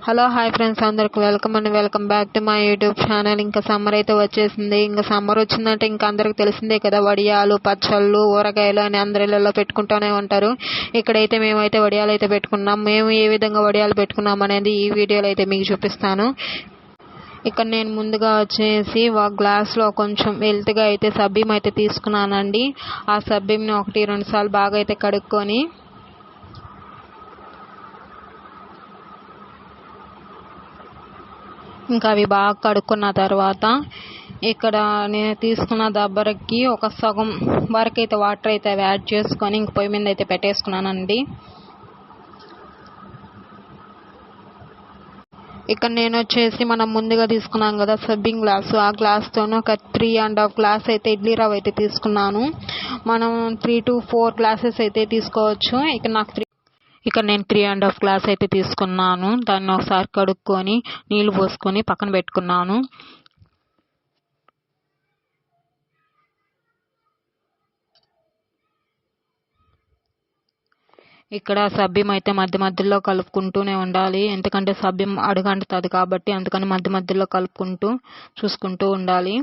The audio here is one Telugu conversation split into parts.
హలో హాయ్ ఫ్రెండ్స్, అందరికి welcome back to my YouTube channel. ఇంకా సమ్మర్ అయితే వచ్చేసింది. ఇంకా సమ్మర్ వచ్చిందంటే ఇంకా అందరికి తెలిసిందే కదా, వడియాలు, పచ్చళ్ళు, ఊరగాయలు అని అందరిలో పెట్టుకుంటూనే ఉంటారు. ఇక్కడైతే మేమైతే వడియాలు అయితే పెట్టుకున్నాం. మేము ఏ విధంగా వడియాలు పెట్టుకున్నాం అనేది ఈ వీడియోలో అయితే మీకు చూపిస్తాను. ఇక్కడ నేను ముందుగా వచ్చేసి ఒక గ్లాస్లో కొంచెం వెల్త్గా అయితే సబ్బీం అయితే తీసుకున్నానండి. ఆ సబ్బీంని 1-2 సార్లు బాగా అయితే కడుక్కొని ఇంకా అవి బాగా కడుక్కున్న తర్వాత ఇక్కడ నేను తీసుకున్న దబ్బరకి ఒక సగం వరకు అయితే వాటర్ అయితే అవి యాడ్ చేసుకొని ఇంక పొయ్యి మీద అయితే పెట్టేసుకున్నానండి. ఇక్కడ నేను వచ్చేసి మనం ముందుగా తీసుకున్నాం కదా సబ్బింగ్ గ్లాసు, ఆ గ్లాస్తోనూ ఒక 3.5 గ్లాస్ అయితే ఇడ్లీ రవ్వ అయితే తీసుకున్నాను. మనం 3 to 4 గ్లాసెస్ అయితే తీసుకోవచ్చు. ఇక్కడ నేను 3.5 గ్లాస్ అయితే తీసుకున్నాను. దాన్ని ఒకసారి కడుక్కొని నీళ్లు పోసుకొని పక్కన పెట్టుకున్నాను. ఇక్కడ సబ్బిం అయితే మధ్య మధ్యలో కలుపుకుంటూనే ఉండాలి, ఎందుకంటే సబ్బిం అడుగంటుతుంది కాబట్టి, అందుకని మధ్య మధ్యలో కలుపుకుంటూ చూసుకుంటూ ఉండాలి.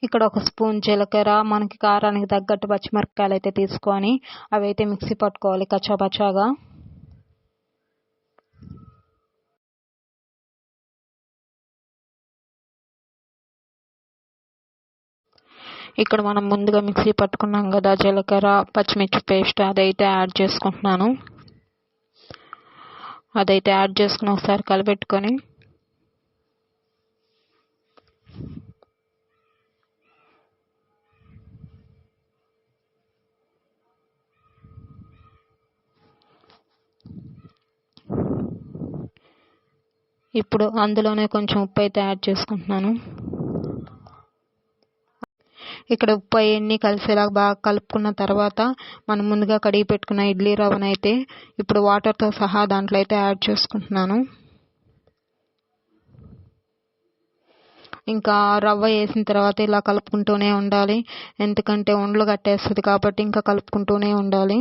ఇక్కడ ఒక స్పూన్ జీలకర్ర, మనకి కారానికి తగ్గట్టు పచ్చిమిరపకాయలు అయితే తీసుకొని అవి అయితే మిక్సీ పట్టుకోవాలి కచ్చాపచ్చాగా. ఇక్కడ మనం ముందుగా మిక్సీ పట్టుకున్నాం కదా జీలకర్ర పచ్చిమిర్చి పేస్ట్, అదైతే యాడ్ చేసుకుంటున్నాను. అదైతే యాడ్ చేసుకుని ఒకసారి కలిపెట్టుకొని ఇప్పుడు అందులోనే కొంచెం ఉప్పు అయితే యాడ్ చేసుకుంటున్నాను. ఇక్కడ ఉప్పు అవన్నీ కలిసేలా బాగా కలుపుకున్న తర్వాత మనం ముందుగా కడిగి పెట్టుకున్న ఇడ్లీ రవ్వనైతే ఇప్పుడు వాటర్తో సహా దాంట్లో అయితే యాడ్ చేసుకుంటున్నాను. ఇంకా రవ్వ వేసిన తర్వాత ఇలా కలుపుకుంటూనే ఉండాలి, ఎందుకంటే ఉండలు కట్టేస్తుంది కాబట్టి ఇంకా కలుపుకుంటూనే ఉండాలి.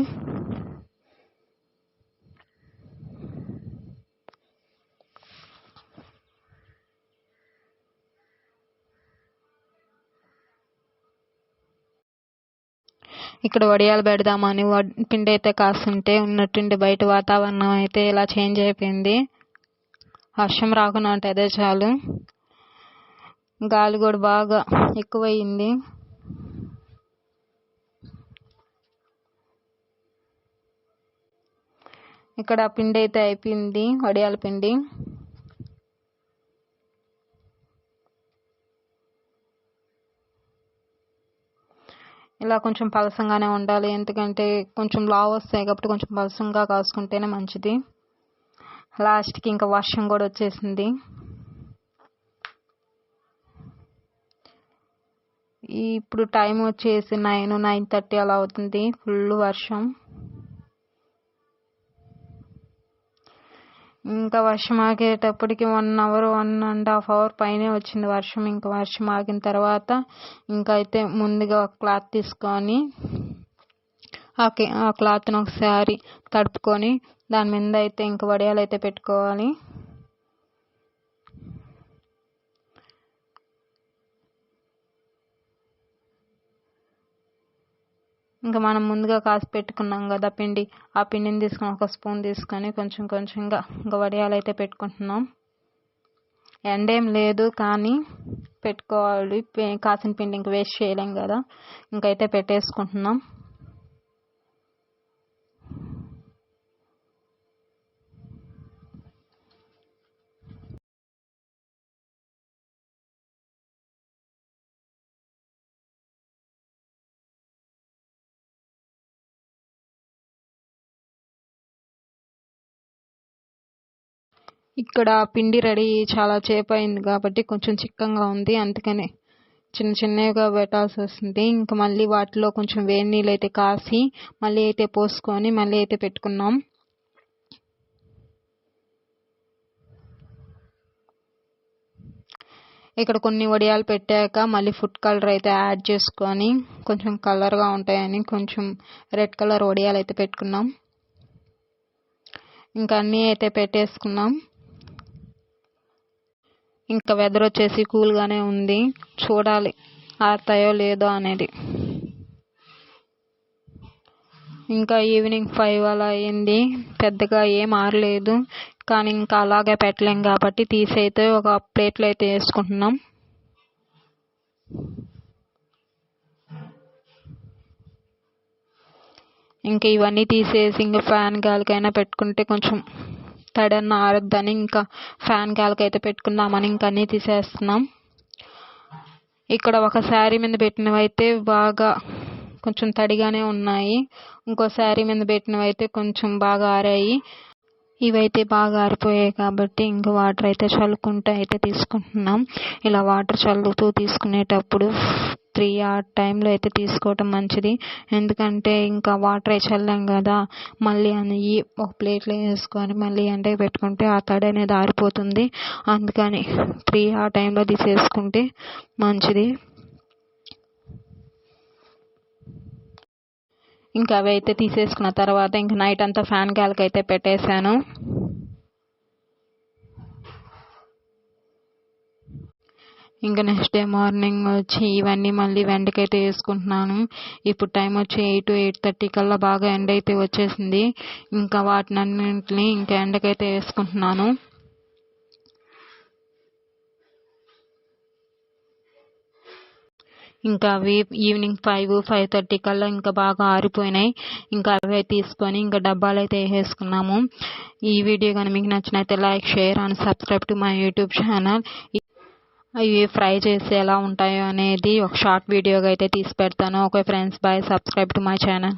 ఇక్కడ వడియాలు పెడదామని పిండి అయితే కాస్తుంటే ఉన్నట్టుండి బయట వాతావరణం అయితే ఇలా చేంజ్ అయిపోయింది. వర్షం రాకుండా అంటే అదే చాలు, గాలి కూడా బాగా ఎక్కువయింది. ఇక్కడ పిండి అయితే అయిపోయింది, వడియాల పిండి. ఇలా కొంచెం పలసంగానే ఉండాలి, ఎందుకంటే కొంచెం లావు వస్తాయి కాబట్టి కొంచెం పలసంగా కాసుకుంటేనే మంచిది. లాస్ట్కి ఇంకా వర్షం కూడా వచ్చేసింది. ఇప్పుడు టైం వచ్చేసి 9-9:30 అలా అవుతుంది. ఫుల్ వర్షం. ఇంకా వర్షం ఆగేటప్పటికి 1 hour 1.5 hour పైనే వచ్చింది వర్షం. ఇంకా వర్షం ఆగిన తర్వాత ఇంకా అయితే ముందుగా ఒక క్లాత్ తీసుకొని ఆ క్లాత్ని ఒకసారి తడుపుకొని దాని మీద అయితే ఇంకా వడియాలు అయితే పెట్టుకోవాలి. ఇంకా మనం ముందుగా కాసి పెట్టుకున్నాం కదా పిండి, ఆ పిండిని తీసుకొని ఒక స్పూన్ తీసుకొని కొంచెం కొంచెంగా ఇంకా వడియాలు అయితే పెట్టుకుంటున్నాం. ఎండేం లేదు కానీ పెట్టుకోవాలి, కాసిన పిండి ఇంక వేస్ట్ చేయలేం కదా, ఇంకైతే పెట్టేసుకుంటున్నాం. ఇక్కడ పిండి రెడీ చాలా సేపు అయింది కాబట్టి కొంచెం చిక్కగా ఉంది, అందుకనే చిన్న చిన్నగా పెట్టాల్సి వస్తుంది. ఇంకా మళ్ళీ వాటిలో కొంచెం వేడి నీళ్ళు అయితే కాసి మళ్ళీ అయితే పోసుకొని మళ్ళీ అయితే పెట్టుకున్నాం. ఇక్కడ కొన్ని వడియాలు పెట్టాక మళ్ళీ ఫుడ్ కలర్ అయితే యాడ్ చేసుకొని కొంచెం కలర్గా ఉంటాయని కొంచెం రెడ్ కలర్ వడియాలు అయితే పెట్టుకున్నాం. ఇంకా అన్నీ అయితే పెట్టేసుకున్నాం. ఇంకా వెదర్ వచ్చేసి కూల్గానే ఉంది, చూడాలి ఆరుతాయో లేదో అనేది. ఇంకా ఈవినింగ్ 5 అలా అయింది, పెద్దగా ఏం ఆరలేదు. కానీ ఇంకా అలాగే పెట్టలేం కాబట్టి తీసి అయితే ఒక ప్లేట్లో అయితే వేసుకుంటున్నాం. ఇంకా ఇవన్నీ తీసేసి ఇంకా ఫ్యాన్ గాలికైనా పెట్టుకుంటే కొంచెం తడన్న ఆరద్దని ఇంకా ఫ్యాన్ గాలికైతే పెట్టుకుందామని ఇంకా అన్నీ తీసేస్తున్నాం. ఇక్కడ ఒక శారీ మీద పెట్టినవి అయితే బాగా కొంచెం తడిగానే ఉన్నాయి, ఇంకో శారీ మీద పెట్టినవి అయితే కొంచెం బాగా ఆరాయి. ఇవైతే బాగా ఆరిపోయాయి కాబట్టి ఇంకా వాటర్ అయితే చల్లుకుంటూ అయితే తీసుకుంటున్నాం. ఇలా వాటర్ చల్లుతూ తీసుకునేటప్పుడు 3 ఆ టైంలో అయితే తీసుకోవటం మంచిది. ఎందుకంటే ఇంకా వాటర్ అయితే చల్లాం కదా, మళ్ళీ అని ఒక ప్లేట్లో వేసుకొని మళ్ళీ ఎండకి పెట్టుకుంటే ఆ తడి అనేది ఆరిపోతుంది. అందుకని 3 ఆ టైంలో తీసేసుకుంటే మంచిది. ఇంకా అవి అయితే తీసేసుకున్న తర్వాత ఇంకా నైట్ అంతా ఫ్యాన్ గాలికి అయితే పెట్టేశాను. ఇంకా నెక్స్ట్ డే మార్నింగ్ వచ్చి ఇవన్నీ మళ్ళీ ఎండకైతే వేసుకుంటున్నాను. ఇప్పుడు టైం వచ్చి 8 to 8:30 కల్లా బాగా ఎండ అయితే వచ్చేసింది. ఇంకా వాటిని అన్నింటినీ ఇంకా ఎండకైతే వేసుకుంటున్నాను. ఇంకా అవి ఈవినింగ్ 5-5:30 కల్లా ఇంకా బాగా ఆరిపోయినాయి. ఇంకా అవే తీసుకొని ఇంకా డబ్బాలు అయితే వేసేసుకున్నాము. ఈ వీడియో కానీ మీకు నచ్చినైతే like, share and subscribe to my YouTube channel. ఇవి ఫ్రై చేసి ఎలా ఉంటాయో అనేది ఒక షార్ట్ వీడియోగా అయితే తీసి పెడతాను. Okay friends, bye. Subscribe to my channel.